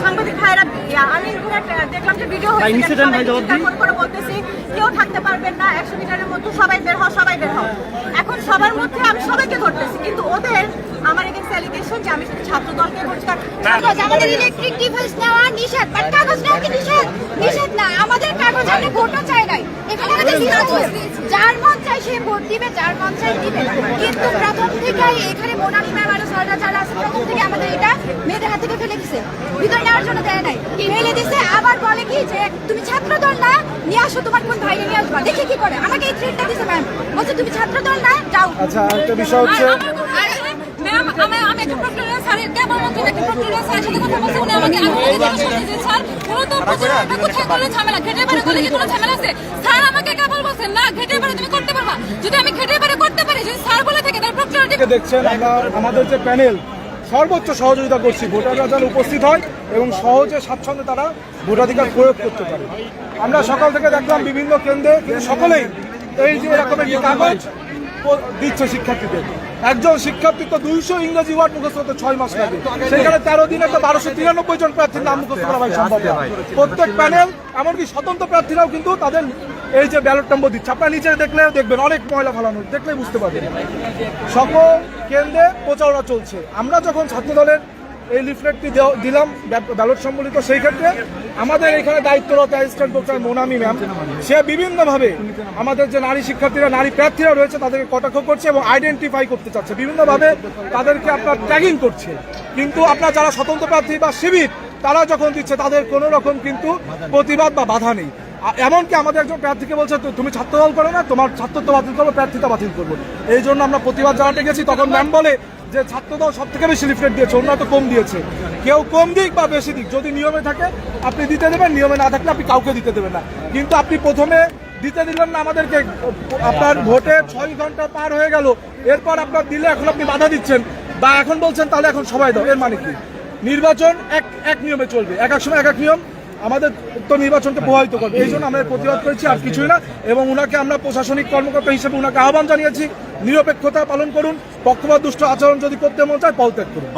সাংবাদিক ভাইরা আমি দেখলাম যে ভিডিও বলতেছি কেউ থাকতে পারবেন না, 100 মিটারের মধ্যে সবাই বের হও, সবাই বের হও। এখন সবার মধ্যে আমি সবাইকে ধরতেছি, কিন্তু ওদের আমার এগেইনস্ট অ্যালিগেশন যে আমি শুধু ছাত্র দলকে বলছি। আমাদের ইলেকট্রিক ডিভাইস নেওয়া নিষেধ, বাট কাগজ নেওয়া কি নিষেধ না। আমাদের কাগজ আমরা ভোটও চাই নাই। এখানে আমাদের যার মন চাই সে ভোট দিবে, যার মন চাই দিবে। কিন্তু প্রথম থেকেই এখানে মোনালি ম্যাম আর সরকার যারা আছে প্রথম থেকে আমাদের এটা মেয়েদের হাত থেকে ফেলে দিছে, ভিতরে নেওয়ার জন্য দেয় নাই, ফেলে দিছে। আবার বলে কি যে তুমি ছাত্র দল না, নিয়ে আসো তোমার কোন ভাইরে নিয়ে আসবা, দেখি কি করে। আমাকে এই থ্রেটটা দিছে ম্যাম, বলছে তুমি ছাত্র দল না, যাও। আচ্ছা, একটা বিষয় হচ্ছে ম্যাম আমি একটা প্রক্টরিয়াল স্যারের কেবল মাত্র একটা প্রক্টরিয়াল স্যারের সাথে কথা বলছি, উনি আমাকে বলেছেন স্যার পুরো তো প্রচারণা কোথায় করলে ঝামেলা, ঘেটে পারে করলে কি কোনো ঝামেলা আছে? স্যার আমাকে কেবল বলছেন না ঘেটে পারে তুমি করতে পারবা, যদি আমি ঘেটে পারে করতে পারি, যদি স্যার বলে থাকে তার প্রক্টরিয়াল দেখছেন। আমরা আমাদের যে প্যানেল সর্বোচ্চ সহযোগিতা করছি ভোটাররা যেন উপস্থিত হয় এবং সহজে স্বাচ্ছন্দ্যে তারা ভোটাধিকার প্রয়োগ করতে পারে। আমরা সকাল থেকে দেখলাম বিভিন্ন কেন্দ্রে কিন্তু সকলেই এই যে এরকম একটি কাগজ দিচ্ছে শিক্ষার্থীদের। একজন শিক্ষার্থী তো 200 ইংরেজি ওয়ার্ড মুখস্থ করতে 6 মাস লাগে, সেখানে 13 দিনে তো 1293 জন প্রার্থীর নাম মুখস্থ করা হয় সম্ভব। প্রত্যেক প্যানেল এমনকি স্বতন্ত্র প্রার্থীরাও কিন্তু তাদের এই যে ব্যালট নম্বর দিচ্ছে। আপনারা নিচে দেখলেও দেখবেন অনেক ময়লা ফেলানো, দেখলেই বুঝতে পারবেন। সকল কেন্দ্রে প্রচারণা চলছে। আমরা যখন ছাত্রদলের এই লিফলেটটি দিলাম ব্যালট সম্বলিত, সেই ক্ষেত্রে আমাদের এখানে দায়িত্বরত অ্যাসিস্ট্যান্ট ডক্টর মোনামি ম্যাম সে বিভিন্নভাবে আমাদের যে নারী শিক্ষার্থীরা, নারী প্রার্থীরা রয়েছে তাদেরকে কটাক্ষ করছে এবং আইডেন্টিফাই করতে চাচ্ছে, বিভিন্নভাবে তাদেরকে আপনার ট্যাগিং করছে। কিন্তু আপনার যারা স্বতন্ত্র প্রার্থী বা শিবির তারা যখন দিচ্ছে তাদের কোনো রকম কিন্তু প্রতিবাদ বা বাধা নেই। এমনকি আমাদের একজন প্রার্থীকে বলছে তুমি ছাত্রদল করো না, তোমার ছাত্রত্ব বাতিল করবো, প্রার্থিতা বাতিল করবো। এই জন্য আমরা প্রতিবাদ জানাতে গেছি। তখন ম্যাম বলে যে ছাত্রদল সব থেকে বেশি লিফলেট দিয়েছে, অন্য তো কম দিয়েছে। কেউ কম দিক বা বেশি দিক, যদি নিয়মে থাকে আপনি দিতে দেবেন, নিয়মে না থাকলে আপনি কাউকে দিতে দেবেন না। কিন্তু আপনি প্রথমে দিতে দিলেন না আমাদেরকে, আপনার ভোটে 6 ঘন্টা পার হয়ে গেল, এরপর আপনার দিলে এখন আপনি বাধা দিচ্ছেন বা এখন বলছেন তাহলে এখন সবাই দাও। এর মানে কি? নির্বাচন এক নিয়মে চলবে, এক সময় এক নিয়ম আমাদের তো নির্বাচনকে প্রভাবিত করবে। এই জন্য আমরা প্রতিবাদ করেছি, আর কিছুই না। এবং উনাকে আমরা প্রশাসনিক কর্মকর্তা হিসেবে উনাকে আহ্বান জানিয়েছি, নিরপেক্ষতা পালন করুন, পক্ষপাত দুষ্ট আচরণ যদি করতে মন চায় পদত্যাগ করুন।